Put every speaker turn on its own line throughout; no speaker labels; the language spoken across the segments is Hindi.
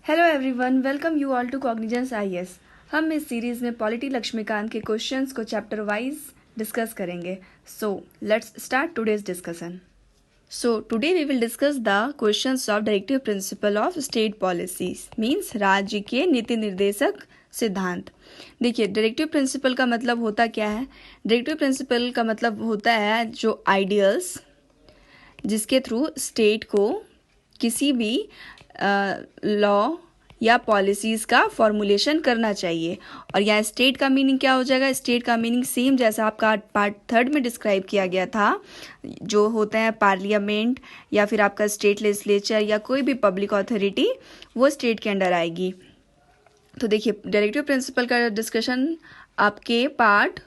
Hello everyone, welcome you all to Cognizance IAS. हम इस सीरीज में पॉलिटी लक्ष्मीकांत के क्वेश्चंस को चैप्टर वाइज डिस्कस करेंगे। So let's start today's discussion. So today we will discuss the questions of directive principle of state policies, means राज्य के नीति निर्देशक सिद्धांत। देखिए, डायरेक्टिव प्रिंसिपल का मतलब होता क्या है? डायरेक्टिव प्रिंसिपल का मतलब होता है जो आइडियल्स जिसके थ्रू स्टेट को किसी भी लॉ या पॉलिसीज़ का फॉर्मुलेशन करना चाहिए। और यहाँ स्टेट का मीनिंग क्या हो जाएगा? स्टेट का मीनिंग सेम जैसा आपका पार्ट 3 में डिस्क्राइब किया गया था, जो होता है पार्लियामेंट या फिर आपका स्टेट लेजिस्लेचर या कोई भी पब्लिक अथॉरिटी, वो स्टेट के अंडर आएगी। तो देखिए, डायरेक्टिव प्रिंसिपल का डिस्कशन आपके पार्ट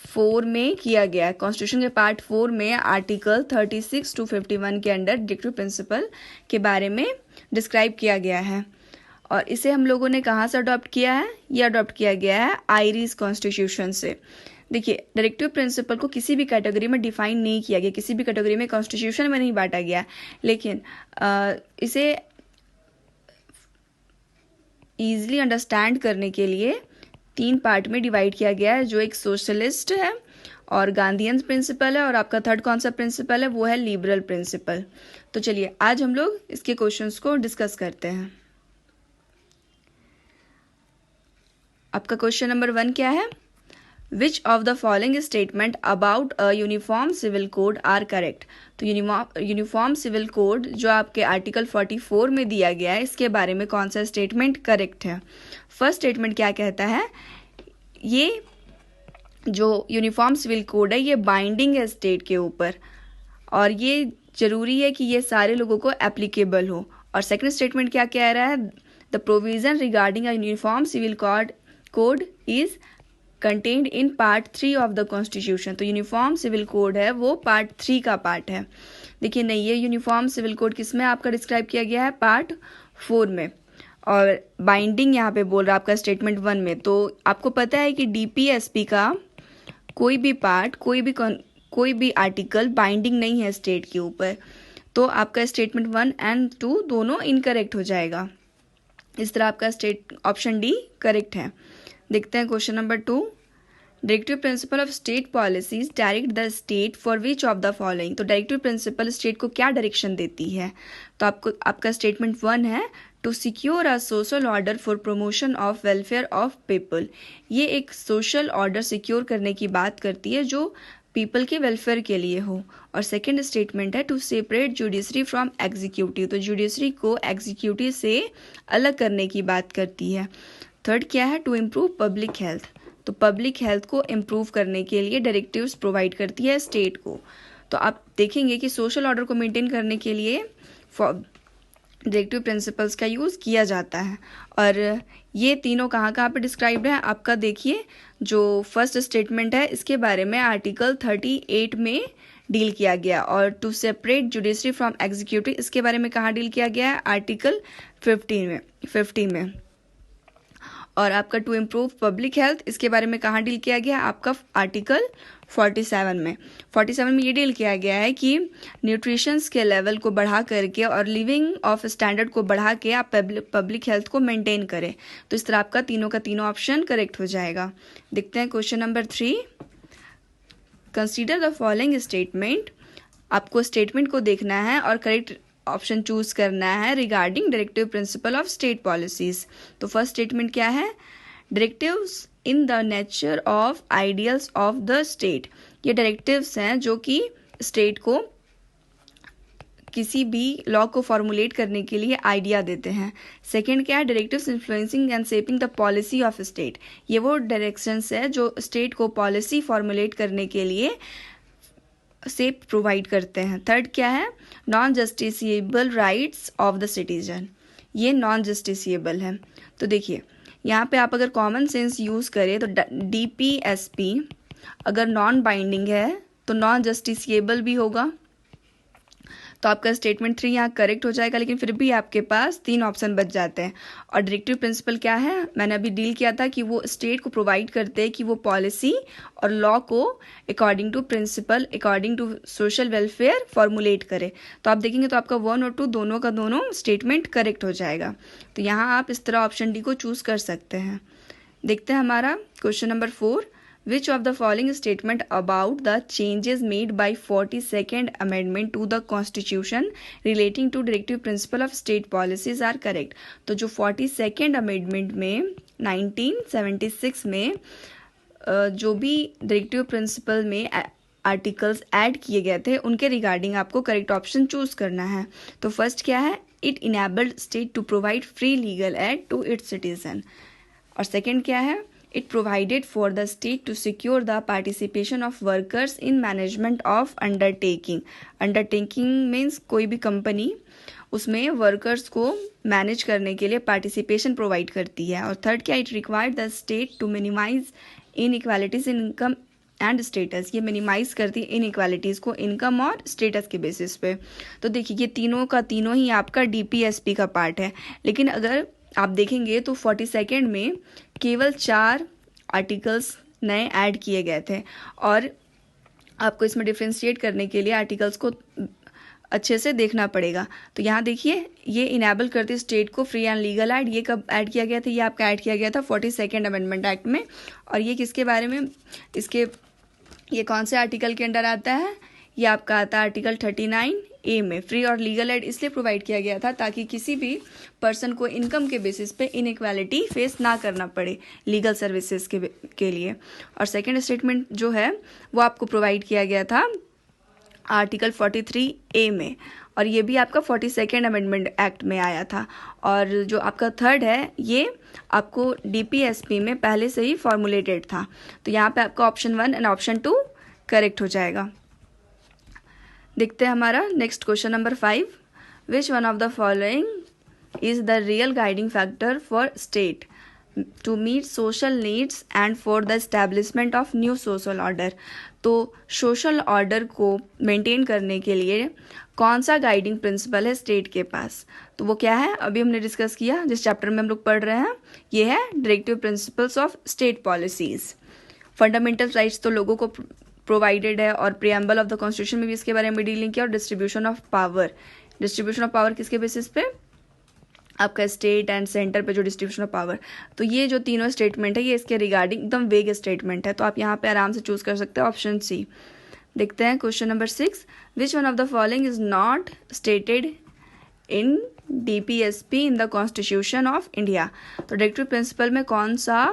4 में किया गया है। कॉन्स्टिट्यूशन के पार्ट 4 में आर्टिकल 36 to 51 के अंडर डायरेक्टिव प्रिंसिपल के बारे में डिस्क्राइब किया गया है। और इसे हम लोगों ने कहाँ से अडॉप्ट किया है? ये अडॉप्ट किया गया है आयरिश कॉन्स्टिट्यूशन से। देखिए, डायरेक्टिव प्रिंसिपल को किसी भी कैटेगरी में डिफाइन नहीं किया गया, किसी भी कैटेगरी में कॉन्स्टिट्यूशन में नहीं बांटा गया, लेकिन इसे ईजिली अंडरस्टैंड करने के लिए 3 पार्ट में डिवाइड किया गया है, जो एक सोशलिस्ट है और गांधीयन प्रिंसिपल है, और आपका थर्ड कौन सा प्रिंसिपल है? वो है लिबरल प्रिंसिपल। तो चलिए आज हम लोग इसके क्वेश्चंस को डिस्कस करते हैं। आपका क्वेश्चन नंबर 1 क्या है? Which of the following statement about a uniform civil code are correct? तो यूनिफॉर्म सिविल कोड जो आपके आर्टिकल 44 में दिया गया है, इसके बारे में कौन सा स्टेटमेंट करेक्ट है? फर्स्ट स्टेटमेंट क्या कहता है? ये जो यूनिफॉर्म सिविल कोड है ये बाइंडिंग है स्टेट के ऊपर, और ये जरूरी है कि ये सारे लोगों को एप्लीकेबल हो। और सेकंड स्टेटमेंट क्या कह रहा है? The provision regarding a uniform civil code is contained in part 3 of the constitution. तो यूनिफॉर्म सिविल कोड है वो पार्ट 3 का पार्ट है। देखिए, नहीं, ये यूनिफॉर्म सिविल कोड किसमें आपका डिस्क्राइब किया गया है? पार्ट 4 में। और बाइंडिंग यहाँ पे बोल रहा है आपका स्टेटमेंट 1 में। तो आपको पता है कि डीपीएसपी का कोई भी पार्ट, कोई भी आर्टिकल बाइंडिंग नहीं है स्टेट के ऊपर। तो आपका स्टेटमेंट 1 एंड 2 दोनों इनकरेक्ट हो जाएगा। इस तरह आपका ऑप्शन डी करेक्ट है। देखते हैं question number 2। Directive principle of state policies direct the state for which of the following? तो डायरेक्टिव प्रिंसिपल स्टेट को क्या डायरेक्शन देती है? तो आपका स्टेटमेंट 1 है to secure a social order for promotion of welfare of people. ये एक सोशल ऑर्डर सिक्योर करने की बात करती है जो पीपल के वेलफेयर के लिए हो। और सेकेंड स्टेटमेंट है to separate judiciary from executive. तो जुडिशरी को एग्जीक्यूटिव से अलग करने की बात करती है। थर्ड क्या है? To improve public health. तो पब्लिक हेल्थ को इम्प्रूव करने के लिए डायरेक्टिव्स प्रोवाइड करती है स्टेट को। तो आप देखेंगे कि सोशल ऑर्डर को मेंटेन करने के लिए डायरेक्टिव प्रिंसिपल्स का यूज़ किया जाता है। और ये तीनों कहाँ कहाँ पे डिस्क्राइब्ड है? आपका देखिए, जो फर्स्ट स्टेटमेंट है इसके बारे में आर्टिकल 38 में डील किया गया, और to separate judiciary from executive इसके बारे में कहाँ डील किया गया है? आर्टिकल 50 में। और आपका टू इम्प्रूव पब्लिक हेल्थ इसके बारे में कहाँ डील किया गया? आपका आर्टिकल 47 में। 47 में ये डील किया गया है कि न्यूट्रिशंस के लेवल को बढ़ा करके और लिविंग ऑफ स्टैंडर्ड को बढ़ा के आप पब्लिक हेल्थ को मेंटेन करें। तो इस तरह आपका तीनों का तीनों ऑप्शन करेक्ट हो जाएगा। देखते हैं question number 3। Consider the following statement. आपको स्टेटमेंट को देखना है और करेक्ट ऑप्शन चूज करना है regarding directive principle of state policies. तो फर्स्ट स्टेटमेंट क्या है? Directives in the nature of ideals of the state. ये डायरेक्टिव्स हैं जो कि स्टेट को किसी भी लॉ को फॉर्मुलेट करने के लिए आइडिया देते हैं। सेकंड क्या है? Directives influencing and shaping the policy of state. ये वो डायरेक्शंस है जो स्टेट को पॉलिसी फॉर्मुलेट करने के लिए सेप प्रोवाइड करते हैं। थर्ड क्या है? Non justiciable rights of the citizen. ये नॉन जस्टिसिएबल है। तो देखिए, यहाँ पे आप अगर कॉमन सेंस यूज़ करें तो डीपीएसपी अगर नॉन बाइंडिंग है तो नॉन जस्टिसिएबल भी होगा। तो आपका स्टेटमेंट 3 यहाँ करेक्ट हो जाएगा, लेकिन फिर भी आपके पास 3 ऑप्शन बच जाते हैं। और डायरेक्टिव प्रिंसिपल क्या है, मैंने अभी डील किया था कि वो स्टेट को प्रोवाइड करते हैं कि वो पॉलिसी और लॉ को according to principle, according to social welfare formulate करे। तो आप देखेंगे तो आपका 1 और 2 दोनों का दोनों स्टेटमेंट करेक्ट हो जाएगा। तो यहाँ आप इस तरह ऑप्शन डी को चूज कर सकते हैं। देखते हैं हमारा question number 4, Which of the following statement about the changes made by 42nd Amendment to the Constitution relating to directive principle of state policies are correct? तो जो 42nd Amendment में 1976 में जो भी डायरेक्टिव प्रिंसिपल में आर्टिकल्स ऐड किए गए थे उनके रिगार्डिंग आपको करेक्ट ऑप्शन चूज करना है। तो फर्स्ट क्या है, it enabled state to provide free legal aid to its citizen. और सेकेंड क्या है, it provided for the state to secure the participation of workers in management of undertaking. Undertaking means कोई भी कंपनी उसमें वर्कर्स को मैनेज करने के लिए पार्टिसिपेशन प्रोवाइड करती है। और थर्ड क्या, it required the state to minimise inequalities in income and status. ये मिनिमाइज करती है इनइक्वालिटीज़ को इनकम और स्टेटस के बेसिस पे। तो देखिए ये तीनों का तीनों ही आपका डीपीएसपी का पार्ट है, लेकिन अगर आप देखेंगे तो 42nd में केवल 4 आर्टिकल्स नए ऐड किए गए थे। और आपको इसमें डिफ्रेंशिएट करने के लिए आर्टिकल्स को अच्छे से देखना पड़ेगा। तो यहाँ देखिए ये इनेबल करती स्टेट को फ्री एंड लीगल एड, ये कब ऐड किया गया था, ये आपका ऐड किया गया था 42nd अमेंडमेंट एक्ट में। और ये किसके बारे में, ये कौन से आर्टिकल के अंडर आता है, ये आपका आता है आर्टिकल 39A में। फ्री और लीगल एड इसलिए प्रोवाइड किया गया था ताकि किसी भी पर्सन को इनकम के बेसिस पे इनइक्वालिटी फेस ना करना पड़े लीगल सर्विसेज के लिए। और सेकंड स्टेटमेंट जो है वो आपको प्रोवाइड किया गया था आर्टिकल 43A में, और ये भी आपका 42nd अमेंडमेंट एक्ट में आया था। और जो आपका थर्ड है ये आपको डीपीएसपी में पहले से ही फॉर्मुलेटेड था। तो यहाँ पे आपका ऑप्शन 1 एंड ऑप्शन 2 करेक्ट हो जाएगा। देखते हैं हमारा next question number 5, which one of the following is the real guiding factor for state to meet social needs and for the establishment of new social order. तो सोशल ऑर्डर को मेंटेन करने के लिए कौन सा गाइडिंग प्रिंसिपल है स्टेट के पास, तो वो क्या है, अभी हमने डिस्कस किया जिस चैप्टर में हम लोग पढ़ रहे हैं, ये है directive principles of state policies. Fundamental rights तो लोगों को प्रोवाइडेड है, और प्रियम्बल ऑफ द कॉन्स्टिट्यूशन में भी इसके बारे में डीलिंग किया। और डिस्ट्रीब्यूशन ऑफ पावर किसके बेसिस पे, आपका स्टेट एंड सेंटर पे जो डिस्ट्रीब्यूशन ऑफ पावर। तो ये जो तीनों स्टेटमेंट है ये इसके रिगार्डिंग एकदम वेग स्टेटमेंट है, तो आप यहाँ पे आराम से चूज कर सकते हैं ऑप्शन सी। देखते हैं question number 6, which one of the following is not stated in DPSP in the constitution of India. तो डायरेक्टिव प्रिंसिपल में कौन सा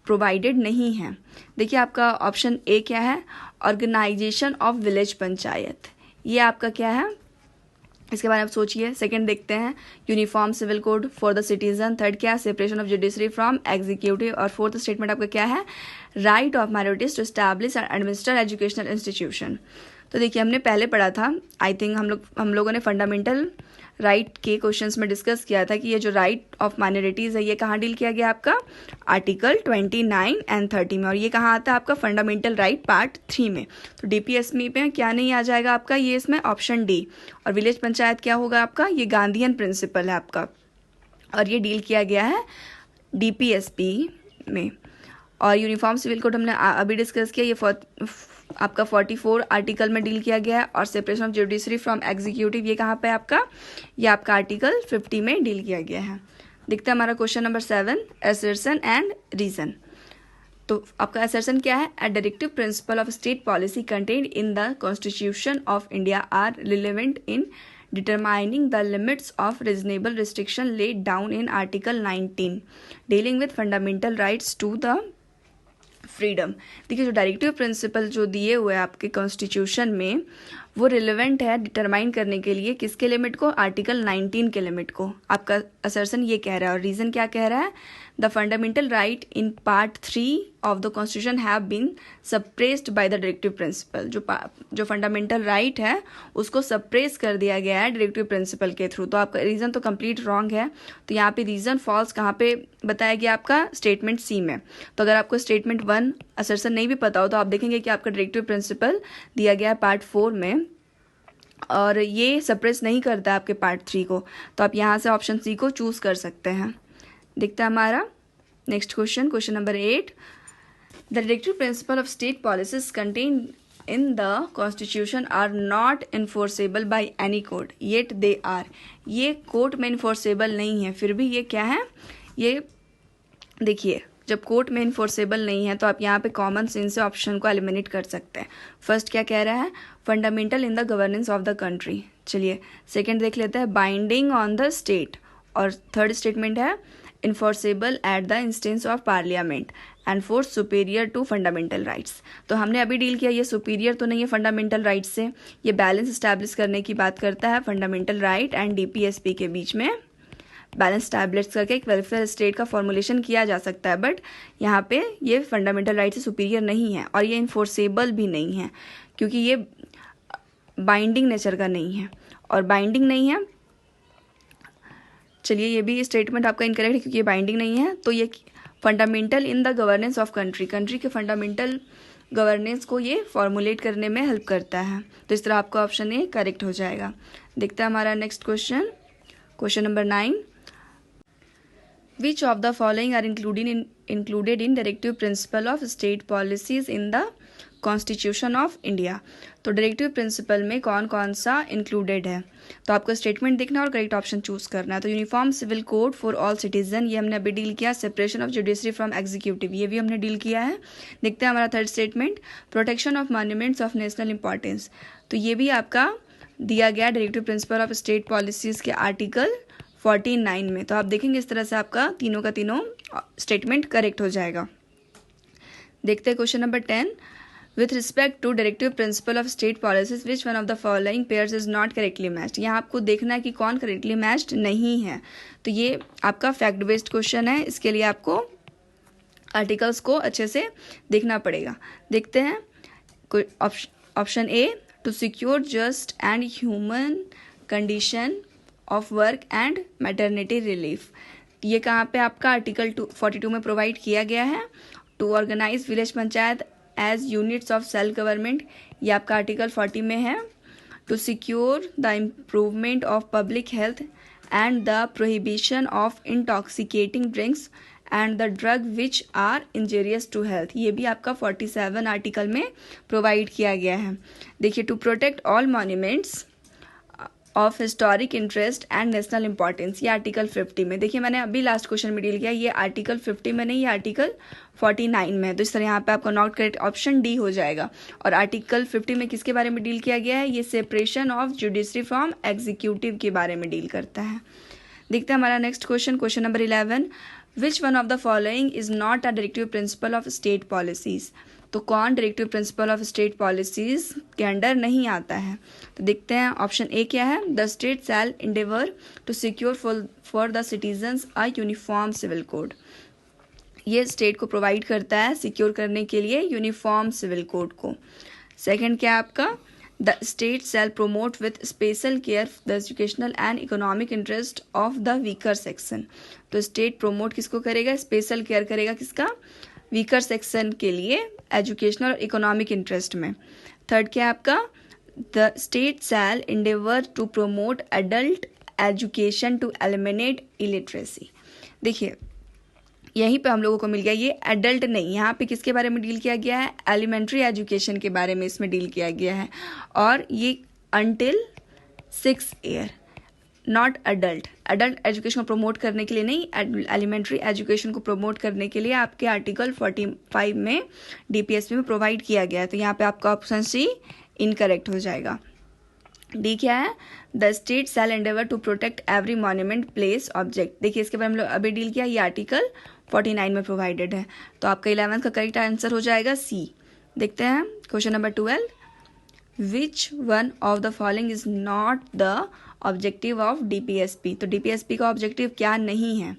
प्रोवाइडेड नहीं है। देखिए आपका ऑप्शन ए क्या है, ऑर्गेनाइजेशन ऑफ विलेज पंचायत, ये आपका क्या है, इसके बारे में सोचिए। सेकंड देखते हैं uniform civil code for the citizen. Third क्या है, separation of judiciary from executive. और फोर्थ स्टेटमेंट आपका क्या है, right of minorities to establish and administer educational institution. तो देखिए हमने पहले पढ़ा था, आई थिंक हम लोगों ने फंडामेंटल राइट के क्वेश्चंस में डिस्कस किया था कि ये जो राइट ऑफ माइनॉरिटीज है ये कहाँ डील किया गया आपका, आर्टिकल 29 एंड 30 में। और ये कहाँ आता है आपका, फंडामेंटल राइट पार्ट 3 में। तो डीपीएसपी में क्या नहीं आ जाएगा आपका, ये इसमें ऑप्शन डी। और विलेज पंचायत क्या होगा आपका, ये गांधीयन प्रिंसिपल है आपका, और ये डील किया गया है डीपीएसपी में। और यूनिफॉर्म सिविल कोड हमने अभी डिस्कस किया, ये आपका 44 आर्टिकल में डील किया गया है। और separation of judiciary from executive ये कहाँ पे आपका, ये आपका आर्टिकल 50 में डील किया गया है। देखते हैं हमारा question number 7, assertion and reason. तो आपका असर्शन क्या है, a directive principle of state policy contained in the constitution of India are relevant in determining the limits of reasonable restriction laid down in Article 19 dealing with fundamental rights to the freedom। देखिए जो डायरेक्टिव प्रिंसिपल जो दिए हुए आपके कॉन्स्टिट्यूशन में वो रिलेवेंट है डिटरमाइन करने के लिए किसके लिमिट को, आर्टिकल 19 के लिमिट को। आपका असर्शन ये कह रहा है, और रीजन क्या कह रहा है, the fundamental right in part 3 of the constitution have been suppressed by the directive principle. जो फंडामेंटल राइट है उसको सप्रेस कर दिया गया है डायरेक्टिव प्रिंसिपल के थ्रू। तो आपका रीजन तो कंप्लीट रॉन्ग है, तो यहाँ पे रीजन फॉल्स कहाँ पे बताया गया आपका, स्टेटमेंट सी में। तो अगर आपको स्टेटमेंट 1 असर्शन नहीं भी पता हो तो आप देखेंगे कि आपका डायरेक्टिव प्रिंसिपल दिया गया है पार्ट 4 में, और ये सप्रेस नहीं करता है आपके पार्ट 3 को, तो आप यहाँ से ऑप्शन सी को चूज़ कर सकते हैं। दिखता है हमारा next question, question number 8। The directive principle of state policies contain in the constitution are not enforceable by any court yet they are. ये कोर्ट में इन्फोर्सेबल नहीं है, फिर भी ये क्या है, ये देखिए जब कोर्ट में इन्फोर्सेबल नहीं है तो आप यहाँ पे कॉमन सेंस से ऑप्शन को एलिमिनेट कर सकते हैं। फर्स्ट क्या कह रहा है, fundamental in the governance of the country. चलिए सेकंड देख लेते हैं, बाइंडिंग ऑन द स्टेट। और थर्ड स्टेटमेंट है enforceable at the instance of parliament and fourth superior to fundamental rights. तो हमने अभी डील किया, ये सुपीरियर तो नहीं है फंडामेंटल राइट्स से, ये बैलेंस इस्टेब्लिश करने की बात करता है फंडामेंटल राइट एंड डीपीएसपी के बीच में बैलेंस स्टैब्लिश करके एक वेलफेयर स्टेट का फॉर्मुलेशन किया जा सकता है। बट यहाँ पे ये फंडामेंटल राइट से सुपीरियर नहीं है और ये इन्फोर्सेबल भी नहीं है क्योंकि ये बाइंडिंग नेचर का नहीं है और बाइंडिंग नहीं है। चलिए ये भी स्टेटमेंट आपका इनकरेक्ट है क्योंकि ये बाइंडिंग नहीं है, तो ये fundamental in the governance of country, country के फंडामेंटल गवर्नेंस को ये फॉर्मुलेट करने में हेल्प करता है। तो इस तरह आपका ऑप्शन ए करेक्ट हो जाएगा। देखते हैं हमारा next question, question number 9। Which of the following are included in directive principle of state policies in the Constitution of India? तो डायरेक्टिव प्रिंसिपल में कौन कौन सा इंक्लूडेड है, तो आपको स्टेटमेंट देखना और करेक्ट ऑप्शन चूज करना है। तो uniform civil code for all citizen, ये हमने अभी डील किया। Separation of judiciary from executive, ये भी हमने डील किया है। देखते हैं हमारा third statement, protection of monuments of national importance, तो ये भी आपका दिया गया directive principle of state policies के आर्टिकल 49 में। तो आप देखेंगे इस तरह से आपका तीनों का तीनों स्टेटमेंट करेक्ट हो जाएगा। देखते हैं question number 10। With respect to directive principle of state policies which one of the following pairs is not correctly matched. यहाँ आपको देखना है कि कौन करेक्टली मैच्ड नहीं है। तो ये आपका फैक्ट बेस्ड क्वेश्चन है, इसके लिए आपको आर्टिकल्स को अच्छे से देखना पड़ेगा। देखते हैं option A, to secure just and human condition of work and maternity relief, ये कहाँ पे आपका आर्टिकल 42 में प्रोवाइड किया गया है। To organise village panchayat as units of self government, ये आपका आर्टिकल 40 में है। To secure the improvement of public health and the prohibition of intoxicating drinks and the drug which are injurious to health, ये भी आपका 47 आर्टिकल में प्रोवाइड किया गया है। देखिए to protect all monuments of historic interest and national importance, ये आर्टिकल 50 में। देखिए मैंने अभी लास्ट क्वेश्चन में डील किया, ये आर्टिकल 50 में नहीं, ये आर्टिकल 49 में है। तो इस तरह यहाँ पे आपका नॉट करेक्ट ऑप्शन डी हो जाएगा। और आर्टिकल 50 में किसके बारे में डील किया गया है, ये separation of judiciary from executive के बारे में डील करता है। देखते हैं हमारा next question, question number 11। Which one of the following is not a directive principle of state policies, तो कौन directive principle of state policies के अंडर नहीं आता है। तो देखते हैं ऑप्शन ए क्या है, the state shall endeavour to secure for the citizens a uniform civil code, ये स्टेट को प्रोवाइड करता है सिक्योर करने के लिए यूनिफॉर्म सिविल कोड को। सेकंड क्या है आपका, the state shall promote with special care the educational and economic interest of the weaker section, तो स्टेट प्रोमोट किसको करेगा, स्पेशल केयर करेगा किसका, वीकर सेक्शन के लिए एजुकेशनल और इकोनॉमिक इंटरेस्ट में। थर्ड क्या है आपका, the state shall endeavour to promote adult education to eliminate illiteracy. देखिए यहीं पे हम लोगों को मिल गया, ये एडल्ट नहीं, यहाँ पे किसके बारे में डील किया गया है, एलिमेंट्री एजुकेशन के बारे में इसमें डील किया गया है। और ये until 6 year, not adult. Adult education को प्रमोट करने के लिए नहीं, एलिमेंट्री एजुकेशन को प्रमोट करने के लिए आपके आर्टिकल 45 में डीपीएसपी में प्रोवाइड किया गया है। तो यहाँ पे आपका ऑप्शन सी इनकरेक्ट हो जाएगा। डी क्या है, the state shall endeavour to protect every monument place object, देखिए इसके बारे में हम लोग अभी डील किया, ये आर्टिकल 49 में प्रोवाइडेड है। तो आपका 11th का करेक्ट आंसर हो जाएगा सी। देखते हैं question number 12। Which one of the following is not the objective of DPSP, तो डीपीएसपी का ऑब्जेक्टिव क्या नहीं है,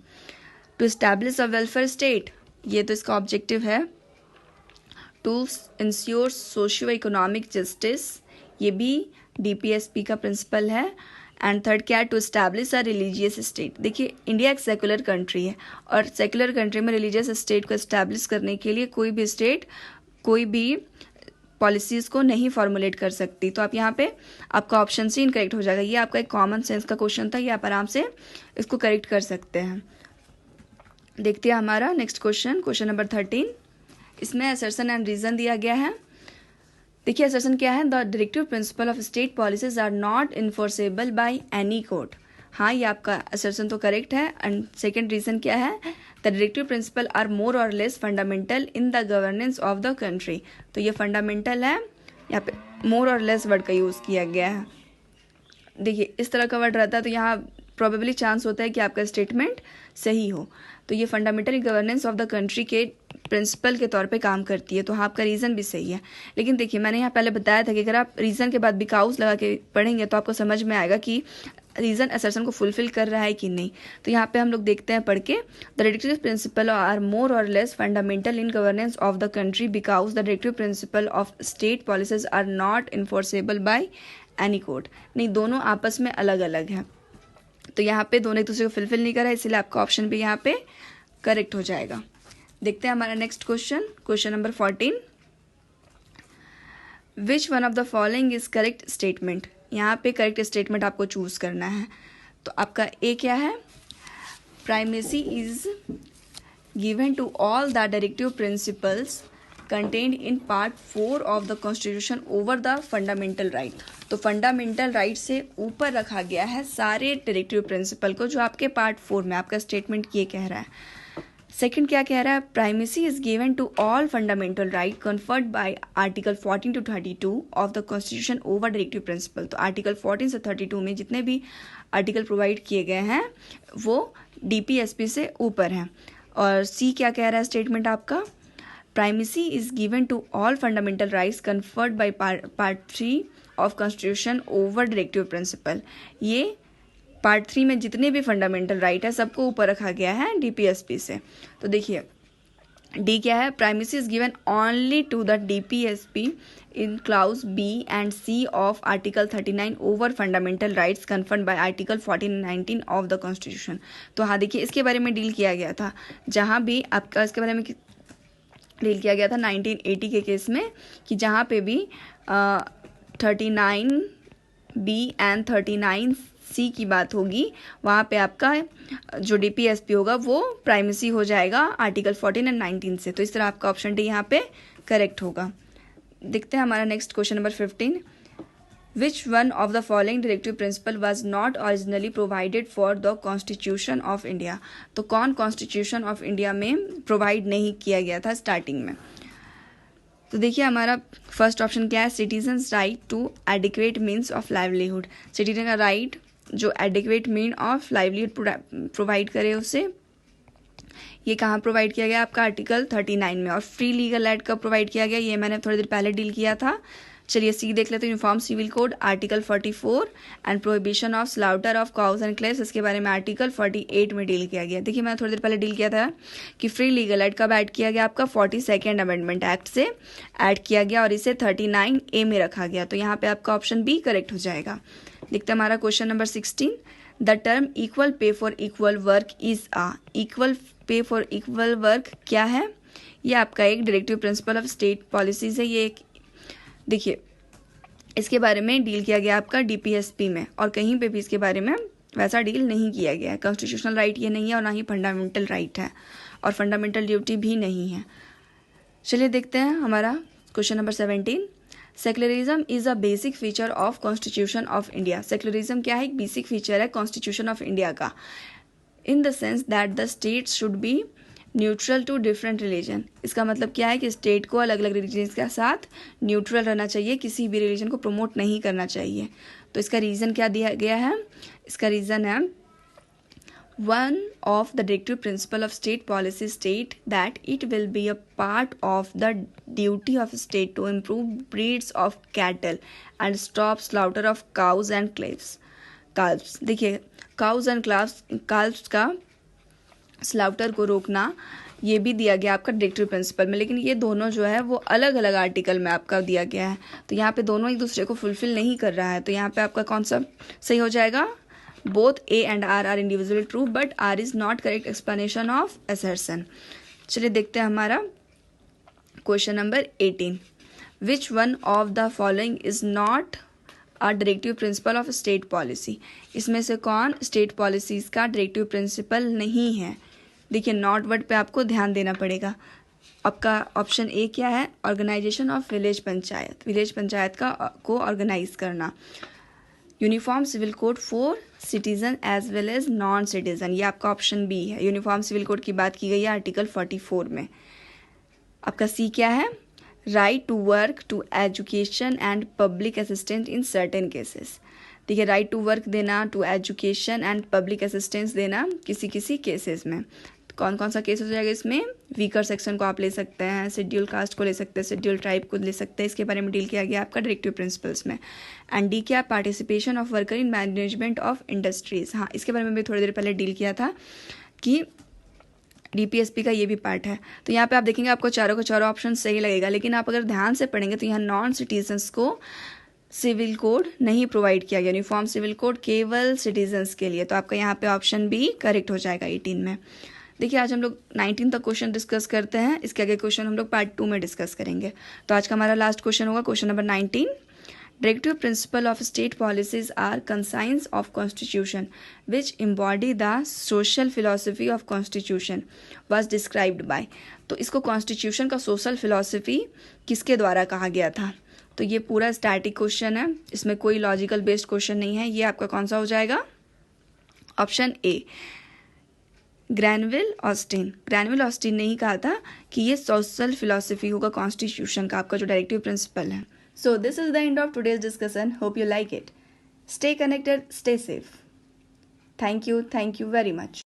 to establish a welfare state, ये तो इसका ऑब्जेक्टिव है। To ensure socio economic justice, ये भी डीपीएसपी का प्रिंसिपल है। एंड थर्ड क्या है, to establish a religious state. देखिए इंडिया एक सेकुलर कंट्री है और सेकुलर कंट्री में रिलीजियस स्टेट को एस्टैब्लिश करने के लिए कोई भी स्टेट कोई भी पॉलिसीज़ को नहीं फॉर्मुलेट कर सकती। तो आप यहाँ पे आपका ऑप्शन सी इनकरेक्ट हो जाएगा। ये आपका एक कॉमन सेंस का क्वेश्चन था, ये आप आराम से इसको करेक्ट कर सकते हैं। देखते हैं हमारा नेक्स्ट क्वेश्चन नंबर 13। इसमें असर्शन एंड रीज़न दिया गया है। देखिए असर्शन क्या है, the directive principle of state policies are not enforceable by any court. हाँ, ये आपका असर्शन तो करेक्ट है। एंड सेकेंड रीज़न क्या है, the directive principle are more or less fundamental in the governance of the country. तो ये फंडामेंटल है, यहाँ पे मोर और लेस वर्ड का यूज़ किया गया है। देखिए इस तरह का वर्ड रहता है तो यहाँ प्रोबेबली चांस होता है कि आपका स्टेटमेंट सही हो। तो ये fundamental governance of the country के प्रिंसिपल के तौर पे काम करती है। तो हाँ, आपका रीज़न भी सही है। लेकिन देखिए मैंने यहाँ पहले बताया था कि अगर आप रीज़न के बाद बिकॉज लगा के पढ़ेंगे तो आपको समझ में आएगा कि रीज़न असर्शन को फुलफिल कर रहा है कि नहीं। तो यहाँ पे हम लोग देखते हैं पढ़ के, the directive principle are more or less fundamental in governance of the country because the directive principle of state policies are not enforceable by any court. नहीं, दोनों आपस में अलग अलग हैं। तो यहाँ पे दोनों एक दूसरे को फुलफिल नहीं कर रहा है, इसलिए आपका ऑप्शन भी यहाँ पे करेक्ट हो जाएगा। देखते हैं हमारा next question number 14। Which one of the following is correct statement. यहाँ पे करेक्ट स्टेटमेंट आपको चूज करना है। तो आपका ए क्या है, primacy is given to all the directive principles contained in part 4 of the constitution over the fundamental right. तो फंडामेंटल राइट से ऊपर रखा गया है सारे डायरेक्टिव प्रिंसिपल को, जो आपके पार्ट 4 में आपका स्टेटमेंट ये कह रहा है। सेकंड क्या कह रहा है, primacy is given to all fundamental right conferred by article 14 to 32 of the constitution over directive principle. तो आर्टिकल 14 से 32 में जितने भी आर्टिकल प्रोवाइड किए गए हैं वो DPSP से ऊपर हैं। और सी क्या कह रहा है स्टेटमेंट आपका, primacy is given to all fundamental rights conferred by part 3 of constitution over directive principle. ये पार्ट 3 में जितने भी फंडामेंटल राइट है सबको ऊपर रखा गया है DPSP से। तो देखिए डी क्या है, primacy is given only to the DPSP in clause B and C of article 39 over fundamental rights conferred by article 14 and 19 of the constitution. तो हाँ देखिए इसके बारे में डील किया गया था, जहाँ भी आपका इसके बारे में डील किया गया था 1980 के केस में, कि जहाँ पे भी 39B and 39C की बात होगी वहाँ पे आपका जो DPSP होगा वो प्राइमेसी हो जाएगा आर्टिकल 14 and 19 से। तो इस तरह आपका ऑप्शन डी यहाँ पे करेक्ट होगा। देखते हैं हमारा next question number 15। Which one of the following directive principle was not originally provided for the constitution of India. तो कौन कॉन्स्टिट्यूशन ऑफ इंडिया में प्रोवाइड नहीं किया गया था स्टार्टिंग में। तो देखिए हमारा फर्स्ट ऑप्शन क्या है, citizens right to adequate means of livelihood. Citizen का राइट जो adequate mean of livelihood provide करे उसे, ये कहाँ प्रोवाइड किया गया आपका आर्टिकल 39 में। और फ्री लीगल एड कब प्रोवाइड किया गया, ये मैंने थोड़ी देर पहले डील किया था। चलिए सी देख लेते हैं, uniform civil code article 44 and prohibition of slaughter of cows and calves, इसके बारे में आर्टिकल 48 में डील किया गया। देखिए मैंने थोड़ी देर पहले डील किया था कि फ्री लीगल एड कब ऐड किया गया, आपका 42nd अमेंडमेंट एक्ट से ऐड किया गया और इसे 39A में रखा गया। तो यहाँ पे आपका ऑप्शन बी करेक्ट हो जाएगा। देखते हैं हमारा question number 16। The term equal pay for equal work is equal pay for equal work क्या है, ये आपका एक directive principle of state policies है। ये एक देखिए इसके बारे में डील किया गया आपका DPSP में, और कहीं पे भी इसके बारे में वैसा डील नहीं किया गया है। कॉन्स्टिट्यूशनल राइट ये नहीं है और ना ही फंडामेंटल राइट है, और फंडामेंटल ड्यूटी भी नहीं है। चलिए देखते हैं हमारा question number 17। Secularism is a basic feature of constitution of India. Secularism क्या है, एक बेसिक फीचर है कॉन्स्टिट्यूशन ऑफ इंडिया का, in the sense that the state should be neutral to different religion. इसका मतलब क्या है कि स्टेट को अलग अलग रिलीजन के साथ न्यूट्रल रहना चाहिए, किसी भी रिलीजन को प्रमोट नहीं करना चाहिए। तो इसका रीज़न क्या दिया गया है, इसका रीज़न है one of the directive principle of state policy state that it will be a part of the duty of state to improve breeds of cattle and stop slaughter of cows and calves. देखिए काउज एंड काल्व्स का स्लाउटर को रोकना ये भी दिया गया आपका डायरेक्टिव प्रिंसिपल में, लेकिन ये दोनों जो है वो अलग अलग आर्टिकल में आपका दिया गया है। तो यहाँ पे दोनों एक दूसरे को फुलफिल नहीं कर रहा है। तो यहाँ पे आपका कौन सा सही हो जाएगा, both A and R are individually true but R is not correct explanation of assertion. चलिए देखते हैं हमारा question number 18। Which one of the following is not a directive principle of state policy. इसमें से कौन स्टेट पॉलिसीज़ का डायरेक्टिव प्रिंसिपल नहीं है। देखिए नॉट वर्ड पे आपको ध्यान देना पड़ेगा। आपका ऑप्शन ए क्या है, organisation of village panchayat, village panchayat का को ऑर्गेनाइज करना। Uniform civil code for citizen as well as non citizen, ये आपका ऑप्शन बी है। यूनिफॉर्म सिविल कोड की बात की गई है आर्टिकल 44 में। आपका सी क्या है, right to work to education and public assistance in certain cases. ठीक है, राइट टू वर्क देना, to education and public assistance देना किसी किसी केसेस में। कौन कौन सा केस हो जाएगा इसमें, वीकर सेक्शन को आप ले सकते हैं, शेड्यूल कास्ट को ले सकते हैं, शेड्यूल ट्राइब को ले सकते हैं, इसके बारे में डील किया गया आपका डायरेक्टिव प्रिंसिपल्स में। एंड डी क्या, participation of worker in management of industries. हाँ, इसके बारे में भी थोड़ी देर पहले डील किया था कि डीपीएसपी का ये भी पार्ट है। तो यहाँ पे आप देखेंगे आपको चारों का चारों ऑप्शन सही लगेगा, लेकिन आप अगर ध्यान से पढ़ेंगे तो यहाँ नॉन सिटीजन्स को सिविल कोड नहीं प्रोवाइड किया गया, यूनिफॉर्म सिविल कोड केवल सिटीजन्स के लिए। तो आपका यहाँ पे ऑप्शन बी करेक्ट हो जाएगा 18 में। देखिए आज हम लोग 19 तक क्वेश्चन डिस्कस करते हैं, इसके आगे क्वेश्चन हम लोग पार्ट 2 में डिस्कस करेंगे। तो आज का हमारा लास्ट क्वेश्चन होगा question number 19। Directive principle of state policies are conscience of constitution which embody the social philosophy of constitution was described by. तो इसको कॉन्स्टिट्यूशन का सोशल फिलोसफी किसके द्वारा कहा गया था। तो ये पूरा स्टैटिक क्वेश्चन है, इसमें कोई लॉजिकल बेस्ड क्वेश्चन नहीं है। ये आपका कौन सा हो जाएगा, option A Granville Austin. Granville Austin ने ही कहा था कि ये सोशल फिलोसफी होगा कॉन्स्टिट्यूशन का, आपका जो डायरेक्टिव प्रिंसिपल है। So this is the end of today's discussion, hope you like it. Stay connected, stay safe. Thank you very much.